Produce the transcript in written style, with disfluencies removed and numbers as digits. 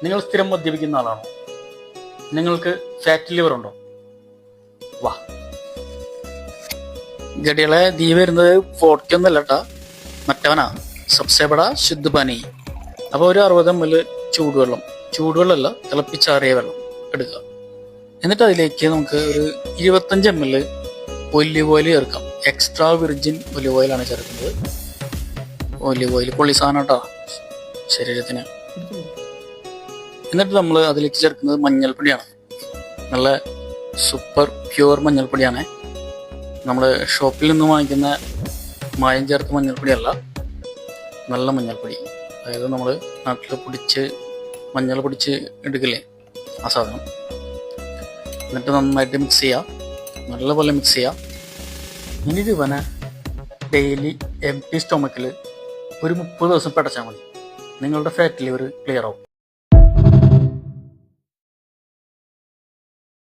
നിങ്ങൾ സ്ഥിരം മദ്യപിക്കുന്ന ആളാണോ? നിങ്ങൾക്ക് ഫാറ്റ് ലിവർ ഉണ്ടോ? വാ ഗഡികളെ, നീ വരുന്നത് ഫോർക്കൊന്നല്ല കേട്ടാ, മറ്റവനാ സബ്സേബട ശുദ്ധ പനി. അപ്പോൾ ഒരു 60 ml ചൂടുവെള്ളമല്ല, തിളപ്പിച്ചാറിയ വെള്ളം എടുക്കുക. എന്നിട്ട് അതിലേക്ക് നമുക്ക് ഒരു 25 ml ഒലിവ് ഓയിൽ ചേർക്കാം. എക്സ്ട്രാ വിർജിൻ ഒലിവ് ഓയിലാണ് ചേർക്കുന്നത്. ഒലിവ് ഓയിൽ പൊള്ളി സാധനം കേട്ടോ ശരീരത്തിന്. എന്നിട്ട് നമ്മൾ അതിലേക്ക് ചേർക്കുന്നത് മഞ്ഞൾപ്പൊടിയാണ്. നല്ല സൂപ്പർ പ്യുവർ മഞ്ഞൾപ്പൊടിയാണ്. നമ്മൾ ഷോപ്പിൽ നിന്ന് വാങ്ങിക്കുന്ന മായം ചേർത്ത മഞ്ഞൾപ്പൊടിയല്ല, നല്ല മഞ്ഞൾപ്പൊടി. അതായത് നമ്മൾ നാട്ടിൽ മഞ്ഞൾ പൊടിച്ച് എടുക്കില്ലേ, ആ സാധനം. എന്നിട്ട് നന്നായിട്ട് മിക്സ് ചെയ്യുക, നല്ലപോലെ മിക്സ് ചെയ്യുക. ഇനി ഇവനെ ഡെയിലി എംപ്റ്റി സ്റ്റൊമക്കിൽ ഒരു 30 ദിവസം പടച്ചാൽ മതി. നിങ്ങളുടെ ഫാറ്റ് ലിവർ ക്ലിയർ ആവും.